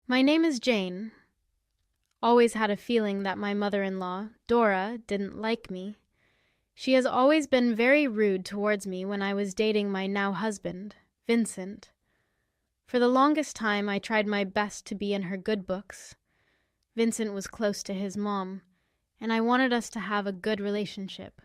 My name is Jane. Always had a feeling that my mother-in-law, Dora, didn't like me. She has always been very rude towards me when I was dating my now husband, Vincent. For the longest time I tried my best to be in her good books. Vincent was close to his mom, and I wanted us to have a good relationship.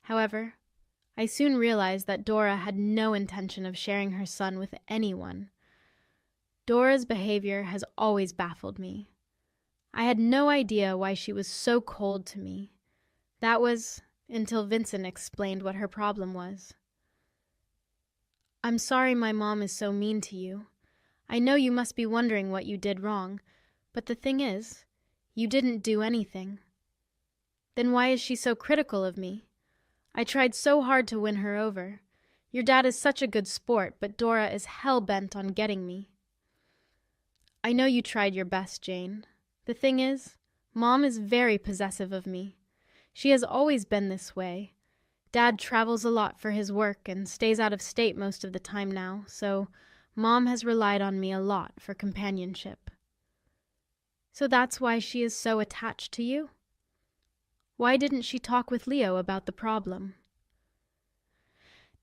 However, I soon realized that Dora had no intention of sharing her son with anyone. Dora's behavior has always baffled me. I had no idea why she was so cold to me. That was until Vincent explained what her problem was. "I'm sorry my mom is so mean to you. I know you must be wondering what you did wrong, but the thing is, you didn't do anything." "Then why is she so critical of me? I tried so hard to win her over. Your dad is such a good sport, but Dora is hell-bent on getting me." "I know you tried your best, Jane. The thing is, Mom is very possessive of me. She has always been this way. Dad travels a lot for his work and stays out of state most of the time now, so Mom has relied on me a lot for companionship." "So that's why she is so attached to you? Why didn't she talk with Leo about the problem?"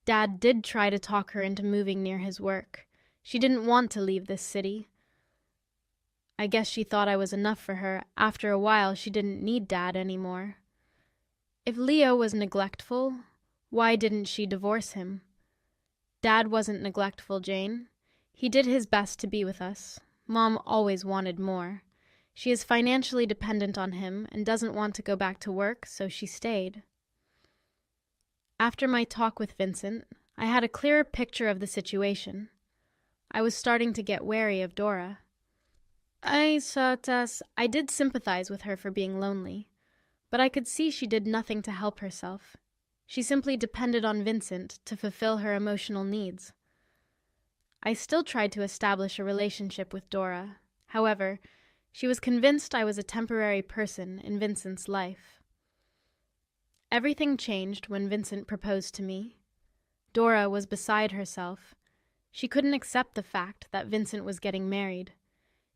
"Dad did try to talk her into moving near his work. She didn't want to leave this city. I guess she thought I was enough for her. After a while, she didn't need Dad anymore. If Leo was neglectful, why didn't she divorce him? Dad wasn't neglectful, Jane. He did his best to be with us. Mom always wanted more. She is financially dependent on him and doesn't want to go back to work, so she stayed." After my talk with Vincent, I had a clearer picture of the situation. I was starting to get wary of Dora. I did sympathize with her for being lonely, but I could see she did nothing to help herself. She simply depended on Vincent to fulfill her emotional needs. I still tried to establish a relationship with Dora. However, she was convinced I was a temporary person in Vincent's life. Everything changed when Vincent proposed to me. Dora was beside herself. She couldn't accept the fact that Vincent was getting married.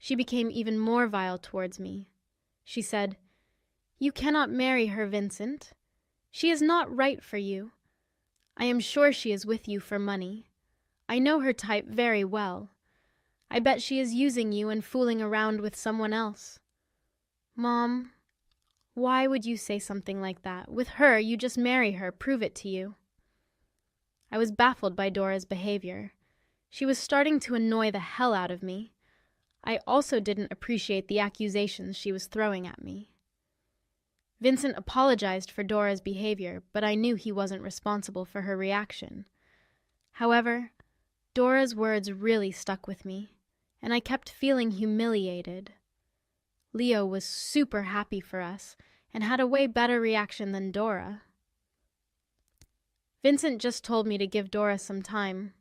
She became even more vile towards me. She said, "You cannot marry her, Vincent. She is not right for you. I am sure she is with you for money. I know her type very well. I bet she is using you and fooling around with someone else." "Mom, why would you say something like that? With her, you just marry her, prove it to you." I was baffled by Dora's behavior. She was starting to annoy the hell out of me. I also didn't appreciate the accusations she was throwing at me. Vincent apologized for Dora's behavior, but I knew he wasn't responsible for her reaction. However, Dora's words really stuck with me, and I kept feeling humiliated. Leo was super happy for us and had a way better reaction than Dora. Vincent just told me to give Dora some time.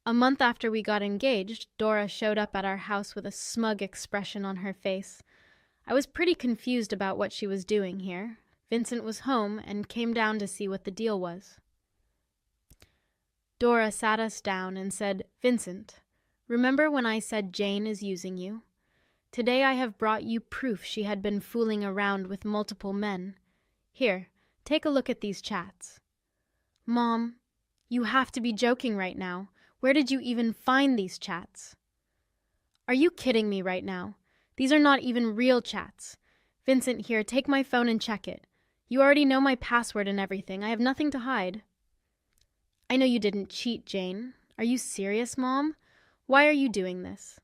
A month after we got engaged, Dora showed up at our house with a smug expression on her face. I was pretty confused about what she was doing here. Vincent was home and came down to see what the deal was. Dora sat us down and said, "Vincent, remember when I said Jane is using you? Today I have brought you proof she had been fooling around with multiple men. Here, take a look at these chats." "Mom, you have to be joking right now. Where did you even find these chats?" "Are you kidding me right now? These are not even real chats. Vincent, here, take my phone and check it. You already know my password and everything. I have nothing to hide." "I know you didn't cheat, Jane. Are you serious, Mom? Why are you doing this?"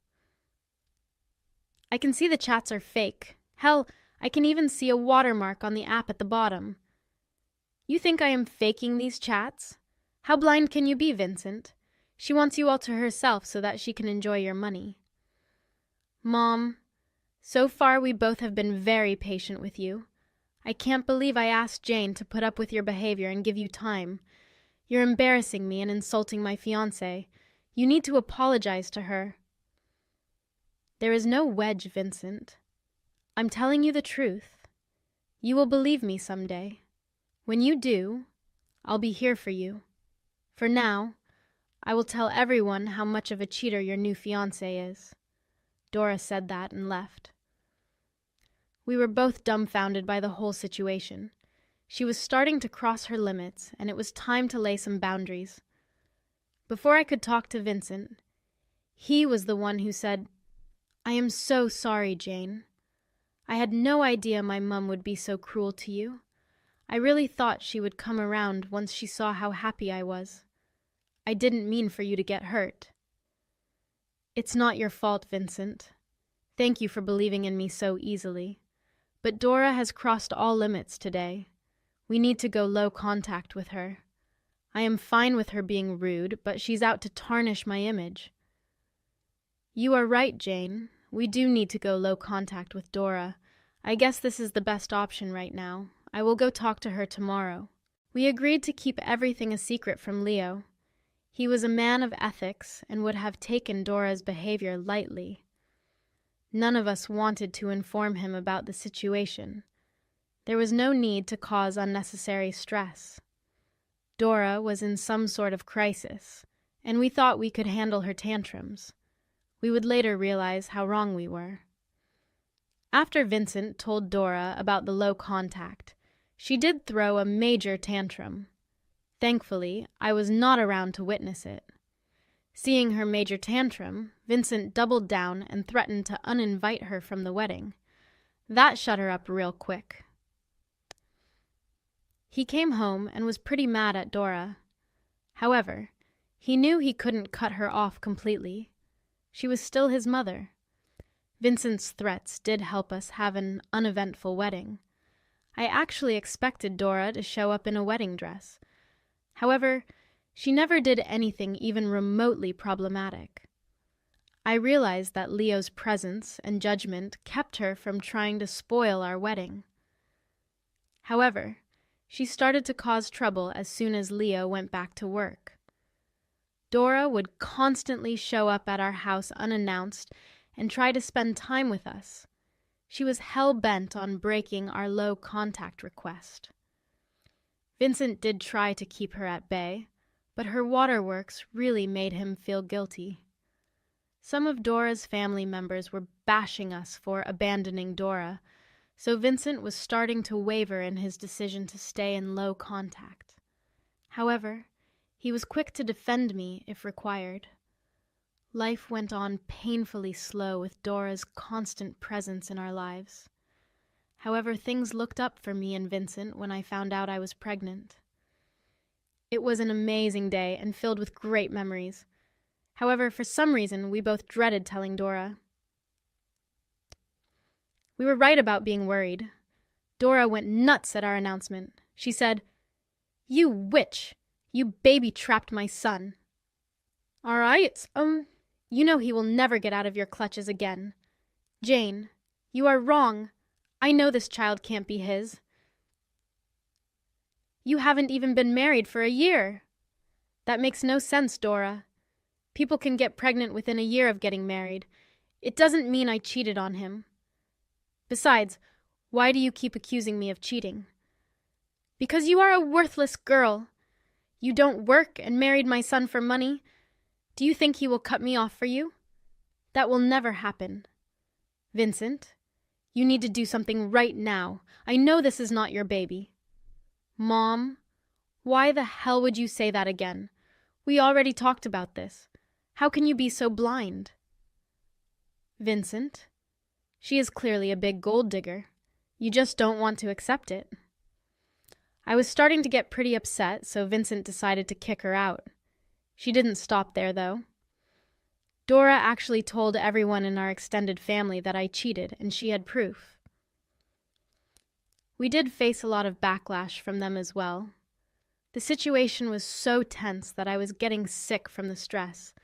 "I can see the chats are fake. Hell, I can even see a watermark on the app at the bottom. You think I am faking these chats? How blind can you be, Vincent? She wants you all to herself so that she can enjoy your money." "Mom, so far we both have been very patient with you. I can't believe I asked Jane to put up with your behavior and give you time. You're embarrassing me and insulting my fiancé. You need to apologize to her." "There is no wedge, Vincent. I'm telling you the truth. You will believe me someday. When you do, I'll be here for you. For now, I will tell everyone how much of a cheater your new fiancé is. Dora said that and left. We were both dumbfounded by the whole situation. She was starting to cross her limits, and it was time to lay some boundaries. Before I could talk to Vincent, he was the one who said, "I am so sorry, Jane. I had no idea my mum would be so cruel to you. I really thought she would come around once she saw how happy I was. I didn't mean for you to get hurt." "It's not your fault, Vincent. Thank you for believing in me so easily. But Dora has crossed all limits today. We need to go low contact with her. I am fine with her being rude, but she's out to tarnish my image." "You are right, Jane. We do need to go low contact with Dora. I guess this is the best option right now. I will go talk to her tomorrow." We agreed to keep everything a secret from Leo. He was a man of ethics and would have taken Dora's behavior lightly. None of us wanted to inform him about the situation. There was no need to cause unnecessary stress. Dora was in some sort of crisis, and we thought we could handle her tantrums. We would later realize how wrong we were. After Vincent told Dora about the low contact, she did throw a major tantrum. Thankfully, I was not around to witness it. Seeing her major tantrum, Vincent doubled down and threatened to uninvite her from the wedding. That shut her up real quick. He came home and was pretty mad at Dora. However, he knew he couldn't cut her off completely. She was still his mother. Vincent's threats did help us have an uneventful wedding. I actually expected Dora to show up in a wedding dress. However, she never did anything even remotely problematic. I realized that Leo's presence and judgment kept her from trying to spoil our wedding. However, she started to cause trouble as soon as Leo went back to work. Dora would constantly show up at our house unannounced and try to spend time with us. She was hell-bent on breaking our low contact request. Vincent did try to keep her at bay, but her waterworks really made him feel guilty. Some of Dora's family members were bashing us for abandoning Dora, so Vincent was starting to waver in his decision to stay in low contact. However, he was quick to defend me if required. Life went on painfully slow with Dora's constant presence in our lives. However, things looked up for me and Vincent when I found out I was pregnant. It was an amazing day and filled with great memories. However, for some reason, we both dreaded telling Dora. We were right about being worried. Dora went nuts at our announcement. She said, "You witch! You baby-trapped my son." "All right, you know he will never get out of your clutches again. Jane, you are wrong. I know this child can't be his. You haven't even been married for a year." "That makes no sense, Dora. People can get pregnant within a year of getting married. It doesn't mean I cheated on him. Besides, why do you keep accusing me of cheating?" "Because you are a worthless girl. You don't work and married my son for money. Do you think he will cut me off for you? That will never happen. Vincent, you need to do something right now. I know this is not your baby." "Mom, why the hell would you say that again? We already talked about this. How can you be so blind?" "Vincent, she is clearly a big gold digger. You just don't want to accept it." I was starting to get pretty upset, so Vincent decided to kick her out. She didn't stop there, though. Dora actually told everyone in our extended family that I cheated, and she had proof. We did face a lot of backlash from them as well. The situation was so tense that I was getting sick from the stress,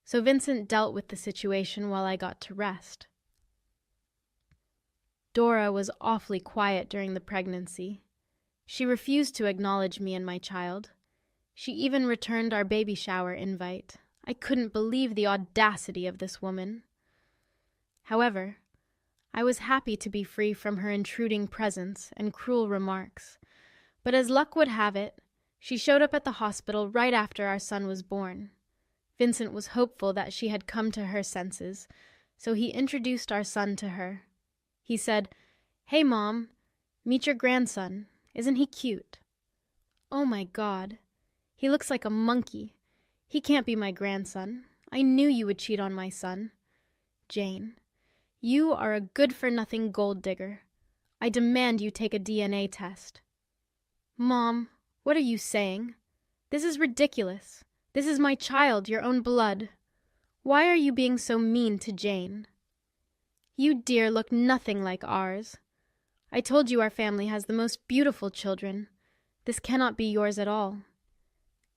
so Vincent dealt with the situation while I got to rest. Dora was awfully quiet during the pregnancy. She refused to acknowledge me and my child. She even returned our baby shower invite. I couldn't believe the audacity of this woman. However, I was happy to be free from her intruding presence and cruel remarks. But as luck would have it, she showed up at the hospital right after our son was born. Vincent was hopeful that she had come to her senses, so he introduced our son to her. He said, "Hey, Mom, meet your grandson. Isn't he cute?" Oh my God. He looks like a monkey. He can't be my grandson. I knew you would cheat on my son. Jane, you are a good-for-nothing gold digger. I demand you take a DNA test. Mom, what are you saying? This is ridiculous. This is my child, your own blood. Why are you being so mean to Jane? You dear look nothing like ours. I told you our family has the most beautiful children. This cannot be yours at all.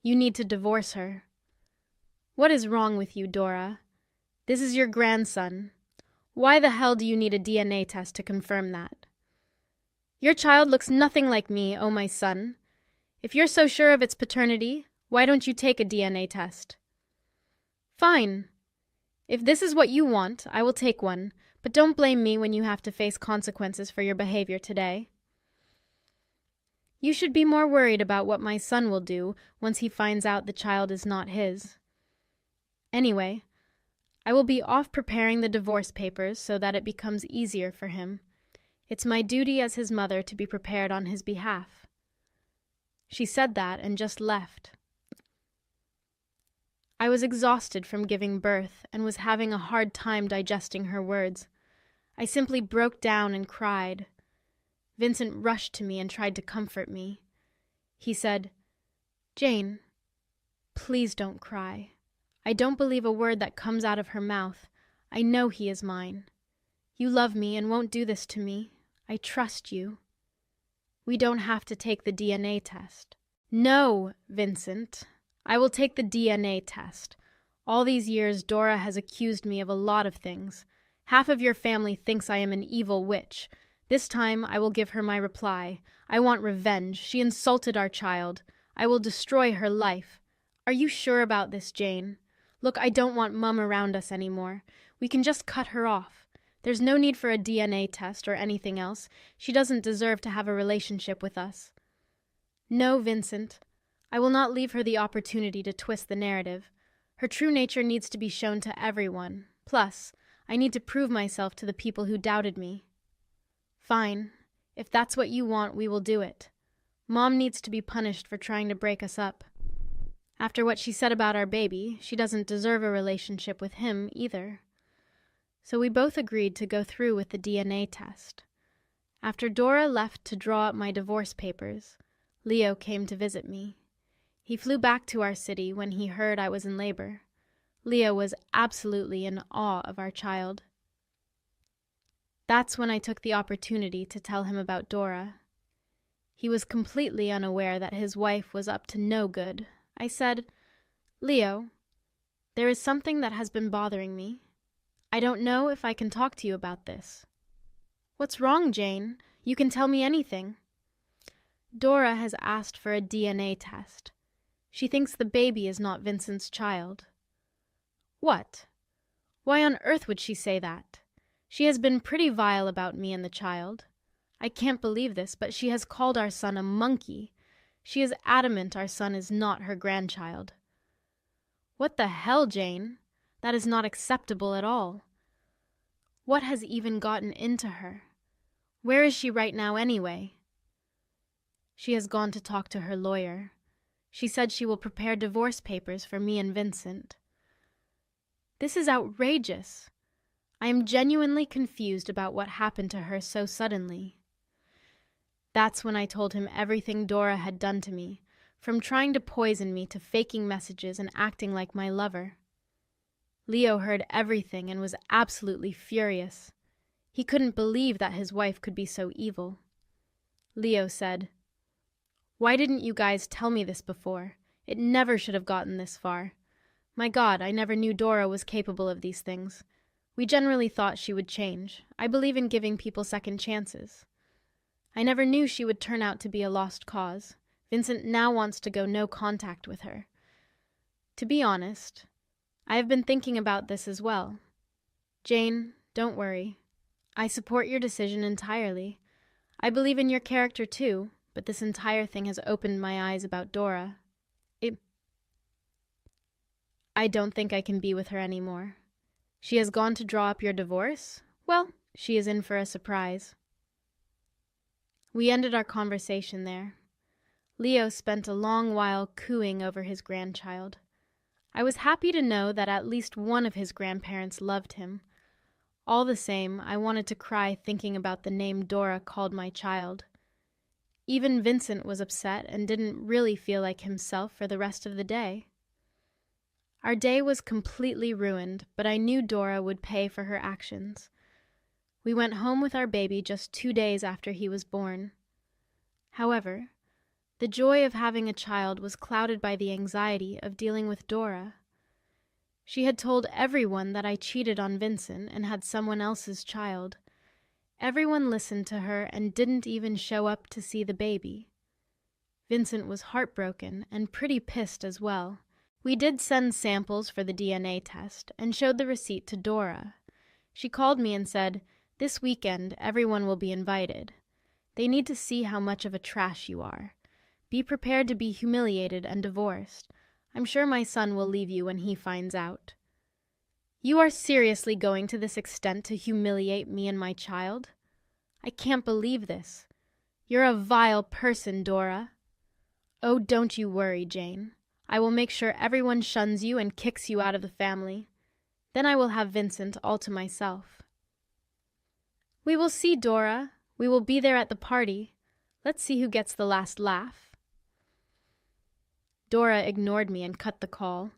You need to divorce her. What is wrong with you, Dora? This is your grandson. Why the hell do you need a DNA test to confirm that? Your child looks nothing like me, oh my son. If you're so sure of its paternity, why don't you take a DNA test? Fine. If this is what you want, I will take one, but don't blame me when you have to face consequences for your behavior today. You should be more worried about what my son will do once he finds out the child is not his. Anyway, I will be off preparing the divorce papers so that it becomes easier for him. It's my duty as his mother to be prepared on his behalf. She said that and just left. I was exhausted from giving birth and was having a hard time digesting her words. I simply broke down and cried. Vincent rushed to me and tried to comfort me. He said, "Jane, please don't cry. I don't believe a word that comes out of her mouth. I know he is mine. You love me and won't do this to me. I trust you. We don't have to take the DNA test." "No, Vincent. I will take the DNA test. All these years, Dora has accused me of a lot of things. Half of your family thinks I am an evil witch. This time, I will give her my reply. I want revenge. She insulted our child. I will destroy her life. Are you sure about this, Jane? Look, I don't want Mum around us anymore. We can just cut her off. There's no need for a DNA test or anything else. She doesn't deserve to have a relationship with us." "No, Vincent. I will not leave her the opportunity to twist the narrative. Her true nature needs to be shown to everyone. Plus, I need to prove myself to the people who doubted me." "Fine. If that's what you want, we will do it. Mom needs to be punished for trying to break us up. After what she said about our baby, she doesn't deserve a relationship with him either." So we both agreed to go through with the DNA test. After Dora left to draw up my divorce papers, Leo came to visit me. He flew back to our city when he heard I was in labor. Leo was absolutely in awe of our child. That's when I took the opportunity to tell him about Dora. He was completely unaware that his wife was up to no good. I said, "Leo, there is something that has been bothering me. I don't know if I can talk to you about this." "What's wrong, Jane? You can tell me anything." "Dora has asked for a DNA test. She thinks the baby is not Vincent's child." "What? Why on earth would she say that? She has been pretty vile about me and the child. I can't believe this, but she has called our son a monkey. She is adamant our son is not her grandchild." "What the hell, Jane? That is not acceptable at all. What has even gotten into her? Where is she right now anyway?" "She has gone to talk to her lawyer. She said she will prepare divorce papers for me and Vincent." "This is outrageous. I am genuinely confused about what happened to her so suddenly." That's when I told him everything Dora had done to me, from trying to poison me to faking messages and acting like my lover. Leo heard everything and was absolutely furious. He couldn't believe that his wife could be so evil. Leo said, "Why didn't you guys tell me this before? It never should have gotten this far. My God, I never knew Dora was capable of these things. We generally thought she would change. I believe in giving people second chances. I never knew she would turn out to be a lost cause. Vincent now wants to go no contact with her. To be honest, I have been thinking about this as well. Jane, don't worry. I support your decision entirely. I believe in your character too, but this entire thing has opened my eyes about Dora. I don't think I can be with her anymore. She has gone to draw up your divorce? Well, she is in for a surprise. We ended our conversation there. Leo spent a long while cooing over his grandchild. I was happy to know that at least one of his grandparents loved him. All the same, I wanted to cry thinking about the name Dora called my child. Even Vincent was upset and didn't really feel like himself for the rest of the day. Our day was completely ruined, but I knew Dora would pay for her actions. We went home with our baby just 2 days after he was born. However, the joy of having a child was clouded by the anxiety of dealing with Dora. She had told everyone that I cheated on Vincent and had someone else's child. Everyone listened to her and didn't even show up to see the baby. Vincent was heartbroken and pretty pissed as well. We did send samples for the DNA test and showed the receipt to Dora. She called me and said, "This weekend everyone will be invited. They need to see how much of a trash you are. Be prepared to be humiliated and divorced. I'm sure my son will leave you when he finds out." You are seriously going to this extent to humiliate me and my child? I can't believe this. You're a vile person, Dora. Oh, don't you worry, Jane. I will make sure everyone shuns you and kicks you out of the family. Then I will have Vincent all to myself. We will see, Dora. We will be there at the party. Let's see who gets the last laugh. Dora ignored me and cut the call.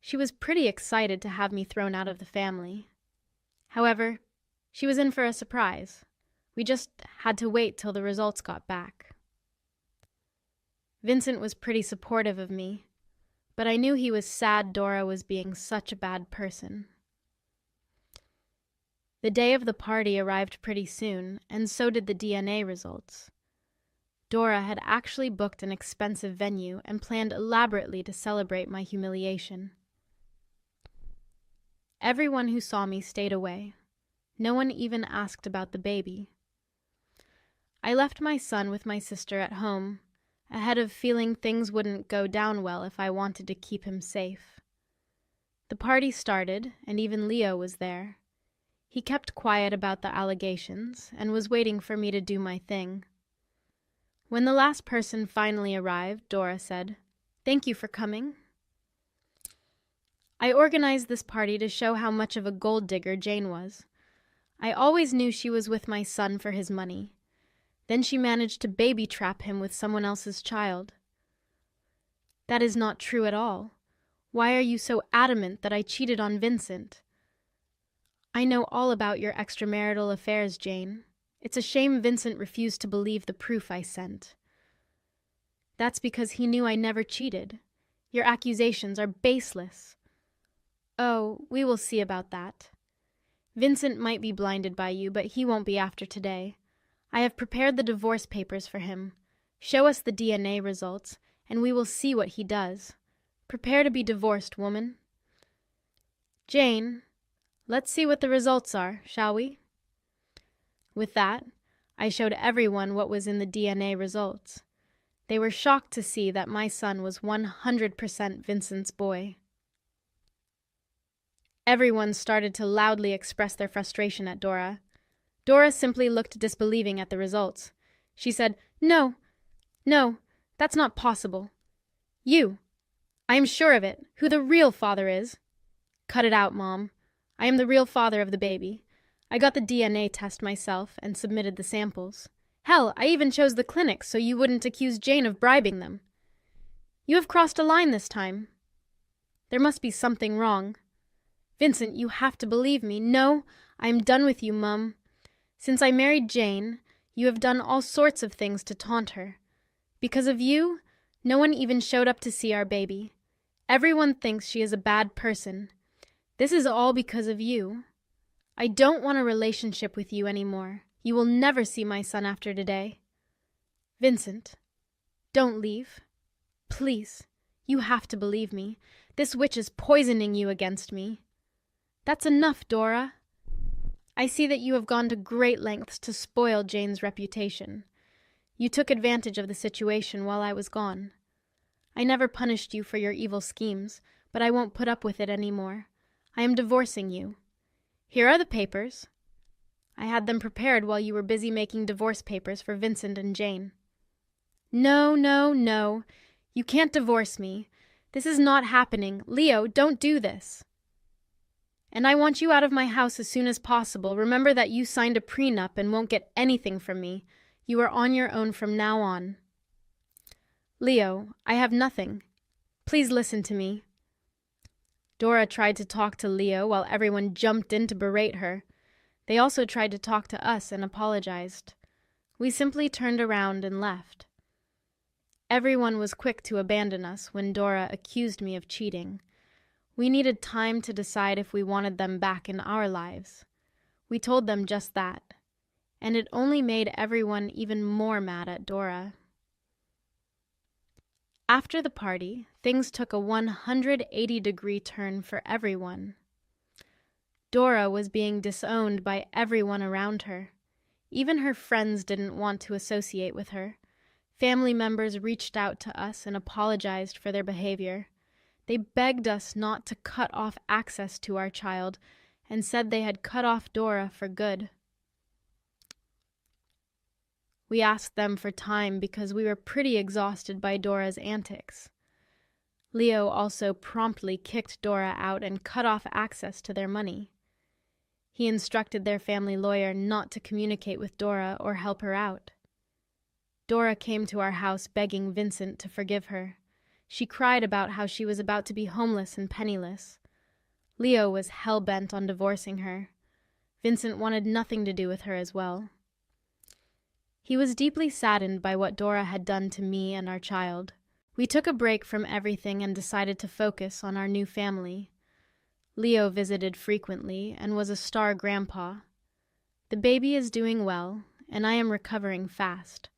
She was pretty excited to have me thrown out of the family. However, she was in for a surprise. We just had to wait till the results got back. Vincent was pretty supportive of me, but I knew he was sad Dora was being such a bad person. The day of the party arrived pretty soon, and so did the DNA results. Dora had actually booked an expensive venue and planned elaborately to celebrate my humiliation. Everyone who saw me stayed away. No one even asked about the baby. I left my son with my sister at home, ahead of feeling things wouldn't go down well if I wanted to keep him safe. The party started, and even Leo was there. He kept quiet about the allegations and was waiting for me to do my thing. When the last person finally arrived, Dora said, "Thank you for coming." I organized this party to show how much of a gold digger Jane was. I always knew she was with my son for his money. Then she managed to baby trap him with someone else's child. That is not true at all. Why are you so adamant that I cheated on Vincent? I know all about your extramarital affairs, Jane. It's a shame Vincent refused to believe the proof I sent. That's because he knew I never cheated. Your accusations are baseless. Oh, we will see about that. Vincent might be blinded by you, but he won't be after today. I have prepared the divorce papers for him. Show us the DNA results, and we will see what he does. Prepare to be divorced, woman. Jane, let's see what the results are, shall we? With that, I showed everyone what was in the DNA results. They were shocked to see that my son was 100% Vincent's boy. Everyone started to loudly express their frustration at Dora. Dora simply looked disbelieving at the results. She said, No, that's not possible. I am sure of it, who the real father is. Cut it out, Mom. I am the real father of the baby. I got the DNA test myself and submitted the samples. Hell, I even chose the clinic so you wouldn't accuse Jane of bribing them. You have crossed a line this time. There must be something wrong. Vincent, you have to believe me. No, I am done with you, Mum. Since I married Jane, you have done all sorts of things to taunt her. Because of you, no one even showed up to see our baby. Everyone thinks she is a bad person. This is all because of you. I don't want a relationship with you anymore. You will never see my son after today. Vincent, don't leave. Please, you have to believe me. This witch is poisoning you against me. That's enough, Dora. I see that you have gone to great lengths to spoil Jane's reputation. You took advantage of the situation while I was gone. I never punished you for your evil schemes, but I won't put up with it anymore. I am divorcing you. Here are the papers. I had them prepared while you were busy making divorce papers for Vincent and Jane. No, no, no. You can't divorce me. This is not happening. Leo, don't do this. And I want you out of my house as soon as possible. Remember that you signed a prenup and won't get anything from me. You are on your own from now on. Leo, I have nothing. Please listen to me. Dora tried to talk to Leo while everyone jumped in to berate her. They also tried to talk to us and apologized. We simply turned around and left. Everyone was quick to abandon us when Dora accused me of cheating. We needed time to decide if we wanted them back in our lives. We told them just that, and it only made everyone even more mad at Dora. After the party, things took a 180-degree turn for everyone. Dora was being disowned by everyone around her. Even her friends didn't want to associate with her. Family members reached out to us and apologized for their behavior. They begged us not to cut off access to our child and said they had cut off Dora for good. We asked them for time because we were pretty exhausted by Dora's antics. Leo also promptly kicked Dora out and cut off access to their money. He instructed their family lawyer not to communicate with Dora or help her out. Dora came to our house begging Vincent to forgive her. She cried about how she was about to be homeless and penniless. Leo was hell-bent on divorcing her. Vincent wanted nothing to do with her as well. He was deeply saddened by what Dora had done to me and our child. We took a break from everything and decided to focus on our new family. Leo visited frequently and was a star grandpa. The baby is doing well, and I am recovering fast.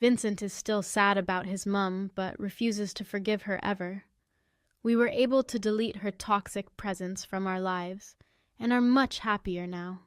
Vincent is still sad about his mum, but refuses to forgive her ever. We were able to delete her toxic presence from our lives, and are much happier now.